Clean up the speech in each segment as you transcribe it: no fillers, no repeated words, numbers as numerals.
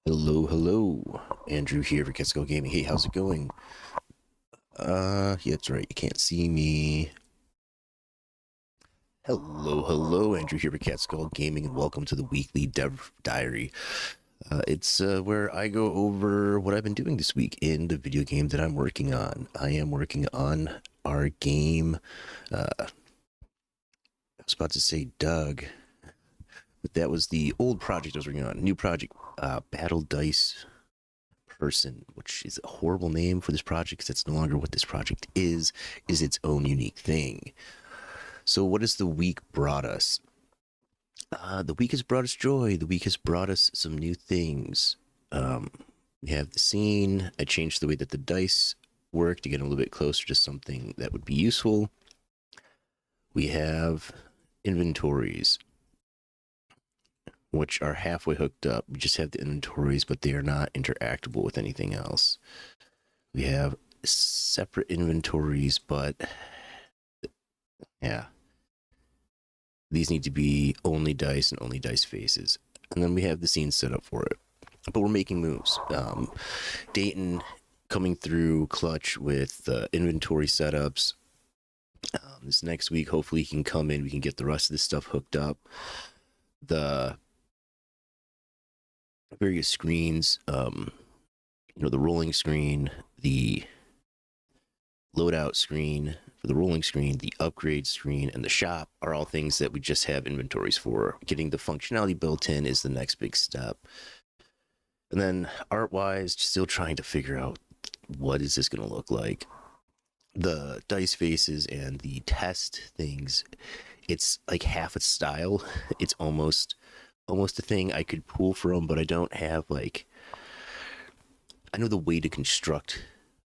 Hello, hello. Andrew here for Cat's Go Gaming. Hey, how's it going? Yeah, that's right. You can't see me. Hello, hello. Andrew here for Cat's Go Gaming, and welcome to the weekly Dev Diary. It's where I go over what I've been doing this week in the video game that I'm working on. I am working on our game. I was about to say Doug, but that was the old project I was working on. New project, Battle Dice Person, which is a horrible name for this project because that's no longer what this project is its own unique thing. So what has the week brought us? The week has brought us joy. The week has brought us some new things. Um, we have the scene. I changed the way that the dice work to get a little bit closer to something that would be useful. We have inventories, which are halfway hooked up. We just have the inventories, but they are not interactable with anything else. We have separate inventories, but yeah, these need to be only dice and only dice faces. And then we have the scene set up for it. But we're making moves. Dayton coming through clutch with inventory setups. This next week, hopefully, he can come in. We can get the rest of this stuff hooked up. The various screens, the rolling screen, the loadout screen for the rolling screen, the upgrade screen, and the shop are all things that we just have inventories for. Getting the functionality built in is the next big step. And then art-wise, still trying to figure out what is this going to look like. The dice faces and the test things, it's like half its style. It's almost a thing I could pull from, but I don't have I know the way to construct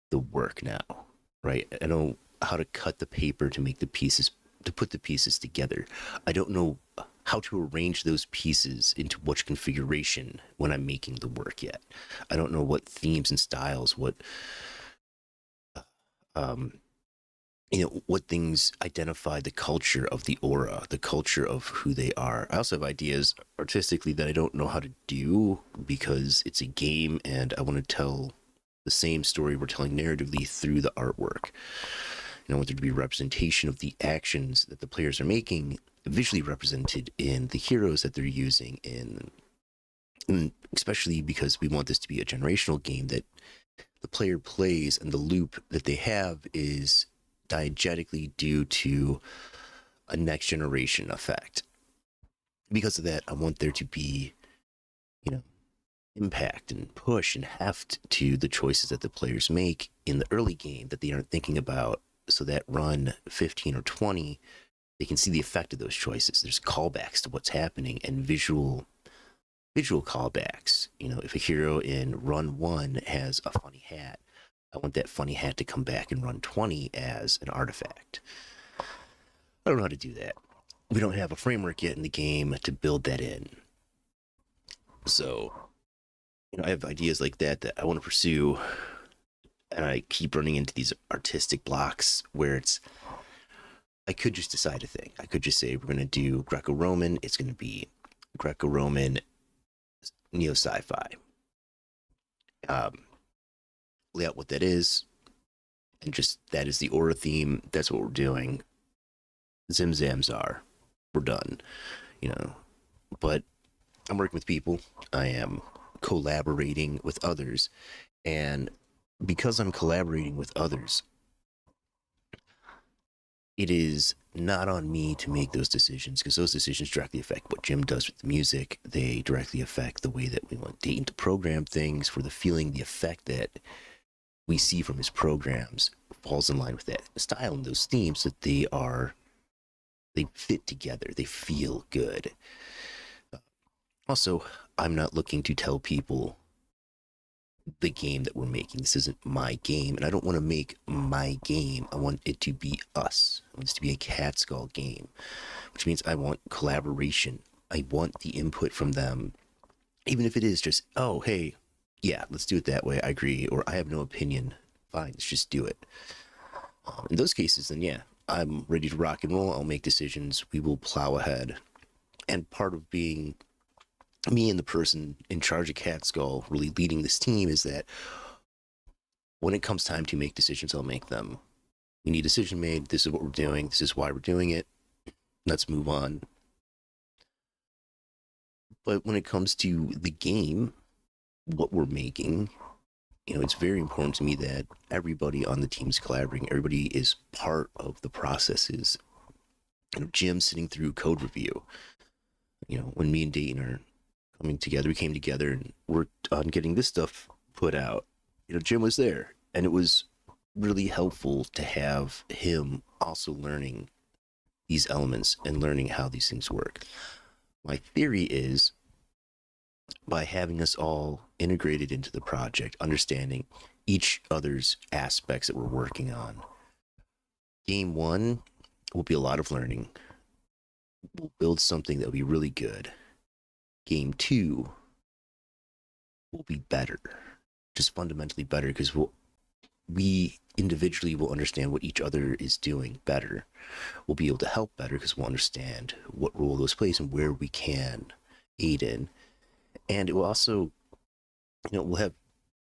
the work now, right? I know how to cut the paper to make the pieces, to put the pieces together. I don't know how to arrange those pieces into which configuration when I'm making the work yet. I don't know what themes and styles, um, what things identify the culture of the aura, the culture of who they are. I also have ideas artistically that I don't know how to do because it's a game and I want to tell the same story we're telling narratively through the artwork. I want there to be representation of the actions that the players are making, visually represented in the heroes that they're using, and especially because we want this to be a generational game that the player plays and the loop that they have is diegetically due to a next generation effect. Because of that, I want there to be, impact and push and heft to the choices that the players make in the early game that they aren't thinking about, so that run 15 or 20 they can see the effect of those choices. There's callbacks to what's happening and visual callbacks. If a hero in run 1 has a funny hat, I want that funny hat to come back in run 20 as an artifact. I don't know how to do that. We don't have a framework yet in the game to build that in. So, I have ideas like that I want to pursue, and I keep running into these artistic blocks where I could just decide a thing. I could just say we're going to do Greco-Roman. It's going to be Greco-Roman neo-sci-fi. Lay out what that is, and just that is the aura theme. That's what we're doing. Zim Zamzar. We're done. But I'm working with people. I am collaborating with others, and because I'm collaborating with others, it is not on me to make those decisions, because those decisions directly affect what Jim does with the music. They directly affect the way that we want Dayton to program things, for the feeling, the effect that we see from his programs falls in line with that style and those themes, that they fit together. They feel good. Also, I'm not looking to tell people the game that we're making. This isn't my game, and I don't want to make my game. I want it to be us. I want this to be a Cat Skull game, which means I want collaboration. I want the input from them, even if it is just, oh, hey, yeah, let's do it that way. I agree, or I have no opinion. Fine, let's just do it. In those cases, then yeah, I'm ready to rock and roll. I'll make decisions. We will plow ahead. And part of being me and the person in charge of Catskull really leading this team is that when it comes time to make decisions, I'll make them. We need a decision made. This is what we're doing. This is why we're doing it. Let's move on. But when it comes to the game, what we're making, it's very important to me that everybody on the team is collaborating. Everybody is part of the processes. Jim sitting through code review. When me and Dayton are coming together, we came together and worked on getting this stuff put out. Jim was there, and it was really helpful to have him also learning these elements and learning how these things work. My theory is by having us all integrated into the project, understanding each other's aspects that we're working on, game one will be a lot of learning. We'll build something that will be really good. Game two will be better, just fundamentally better, because we individually will understand what each other is doing better. We'll be able to help better because we'll understand what role those plays and where we can aid in. And it will also, we'll have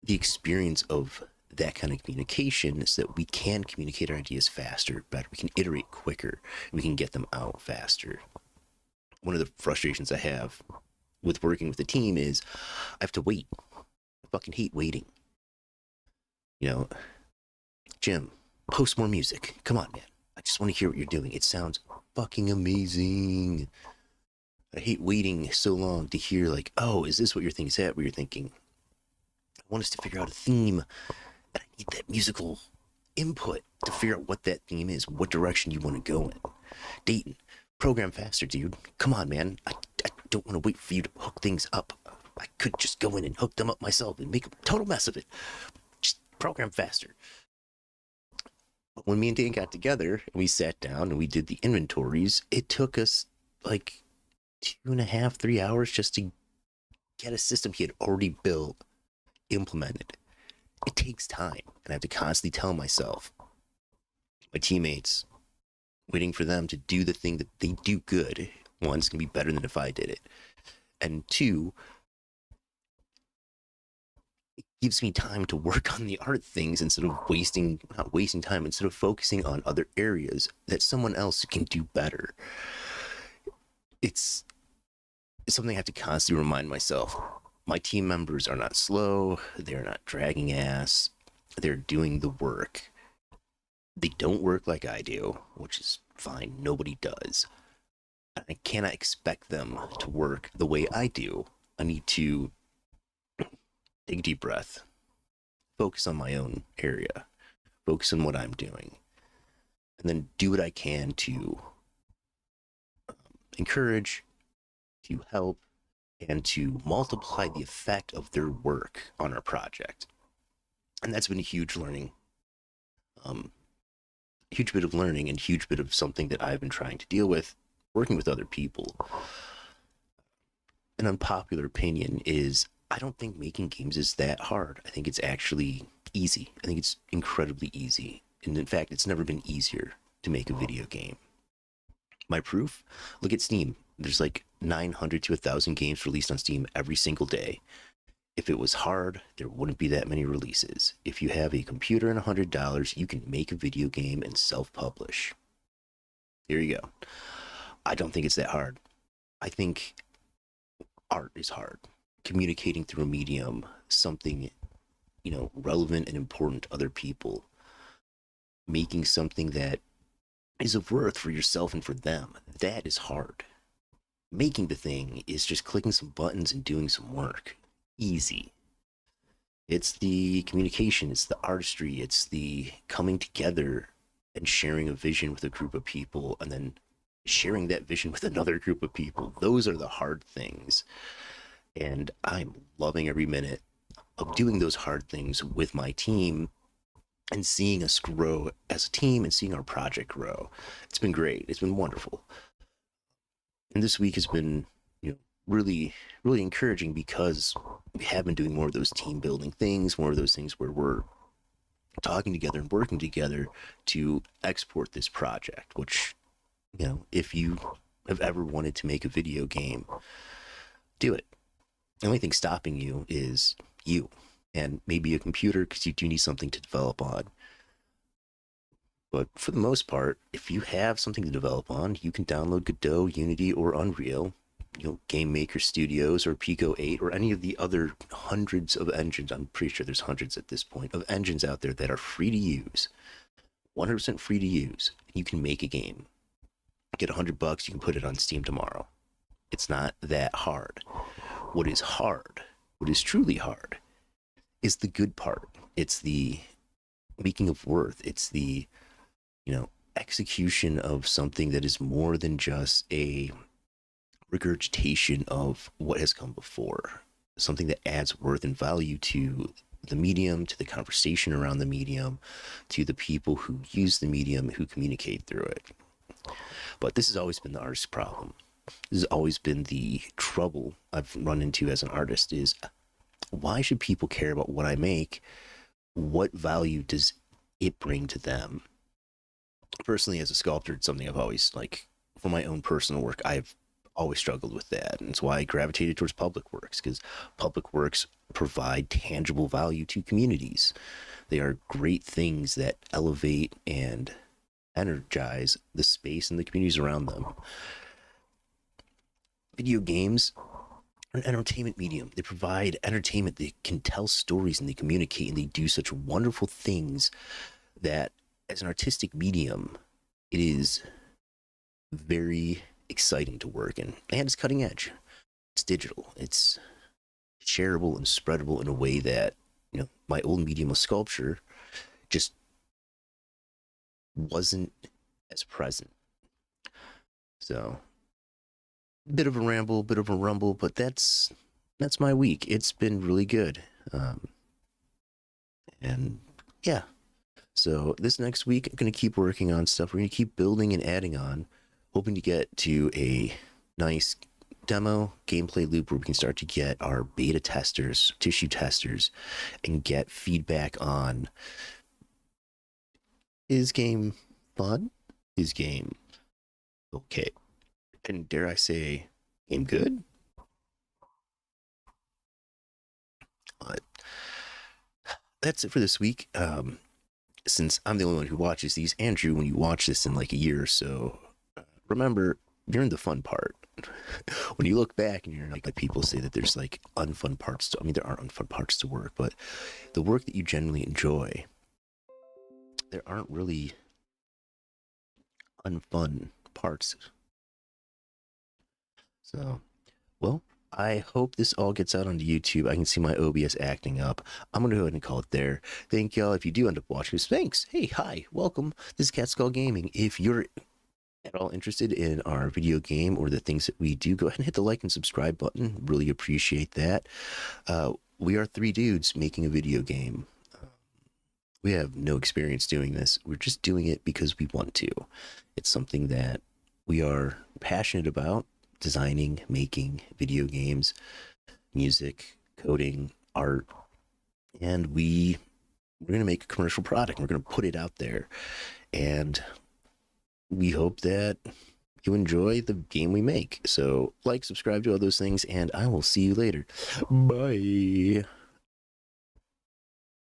the experience of that kind of communication so that we can communicate our ideas faster, better. We can iterate quicker. We can get them out faster. One of the frustrations I have with working with the team is I have to wait. I fucking hate waiting. Jim, post more music. Come on, man. I just want to hear what you're doing. It sounds fucking amazing. I hate waiting so long to hear, like, oh, is this what your thing's at? What you're thinking? I want us to figure out a theme, and I need that musical input to figure out what that theme is, what direction you want to go in. Dayton, program faster, dude. Come on, man. I don't want to wait for you to hook things up. I could just go in and hook them up myself and make a total mess of it. Just program faster. But when me and Dayton got together and we sat down and we did the inventories, it took us like 2.5, 3 hours just to get a system he had already built implemented. It takes time, and I have to constantly tell myself, my teammates, waiting for them to do the thing that they do good. One, it's going to be better than if I did it. And two, it gives me time to work on the art things instead of not wasting time, instead of focusing on other areas that someone else can do better. It's something I have to constantly remind myself. My team members are not slow. They're not dragging ass. They're doing the work. They don't work like I do, which is fine. Nobody does. I cannot expect them to work the way I do. I need to take a deep breath, focus on my own area, focus on what I'm doing, and then do what I can to encourage, to help, and to multiply the effect of their work on our project. And that's been a huge learning, huge bit of learning and huge bit of something that I've been trying to deal with, working with other people. An unpopular opinion is I don't think making games is that hard. I think it's actually easy. I think it's incredibly easy. And in fact, it's never been easier to make a video game. My proof? Look at Steam. There's like 900 to 1,000 games released on Steam every single day. If it was hard, there wouldn't be that many releases. If you have a computer and $100, you can make a video game and self-publish. Here you go. I don't think it's that hard. I think art is hard. Communicating through a medium, something, relevant and important to other people. Making something that is of worth for yourself and for them. That is hard. Making the thing is just clicking some buttons and doing some work. Easy. It's the communication, it's the artistry, it's the coming together and sharing a vision with a group of people and then sharing that vision with another group of people. Those are the hard things. And I'm loving every minute of doing those hard things with my team and seeing us grow as a team and seeing our project grow. It's been great. It's been wonderful. And this week has been, really, really encouraging because we have been doing more of those team building things, more of those things where we're talking together and working together to export this project, which, if you have ever wanted to make a video game, do it. The only thing stopping you is you, and maybe a computer because you do need something to develop on. But for the most part, if you have something to develop on, you can download Godot, Unity, or Unreal, Game Maker Studios or Pico 8 or any of the other hundreds of engines. I'm pretty sure there's hundreds at this point of engines out there that are free to use, 100% free to use. You can make a game. Get $100, you can put it on Steam tomorrow. It's not that hard. What is hard, what is truly hard, is the good part. It's the making of worth. It's the, execution of something that is more than just a regurgitation of what has come before. Something that adds worth and value to the medium, to the conversation around the medium, to the people who use the medium, who communicate through it. But this has always been the artist's problem. This has always been the trouble I've run into as an artist is, why should people care about what I make? What value does it bring to them? Personally, as a sculptor, it's something I've always, for my own personal work, I've always struggled with that. And it's why I gravitated towards public works, because public works provide tangible value to communities. They are great things that elevate and energize the space and the communities around them. Video games are an entertainment medium. They provide entertainment. They can tell stories and they communicate and they do such wonderful things that as an artistic medium, it is very exciting to work in. And it's cutting edge. It's digital. It's shareable and spreadable in a way that, my old medium of sculpture just wasn't as present. So, bit of a ramble, bit of a rumble, but that's my week. It's been really good. And yeah. So this next week, I'm going to keep working on stuff. We're going to keep building and adding on, hoping to get to a nice demo gameplay loop where we can start to get our beta testers, tissue testers, and get feedback on, is game fun? Is game okay? And dare I say, game good? But that's it for this week. Since I'm the only one who watches these, Andrew, when you watch this in a year or so, remember, you're in the fun part. When you look back and you're like people say that there's unfun parts to, there aren't unfun parts to work, but the work that you genuinely enjoy, there aren't really unfun parts. So, well, I hope this all gets out onto YouTube. I can see my OBS acting up. I'm going to go ahead and call it there. Thank y'all. If you do end up watching this, thanks. Hey, hi, welcome. This is Cat Skull Gaming. If you're at all interested in our video game or the things that we do, go ahead and hit the like and subscribe button. Really appreciate that. We are three dudes making a video game. We have no experience doing this. We're just doing it because we want to. It's something that we are passionate about. Designing, making video games, music, coding, art, and we're going to make a commercial product. We're going to put it out there, and we hope that you enjoy the game we make. So subscribe, do all those things, and I will see you later. Bye.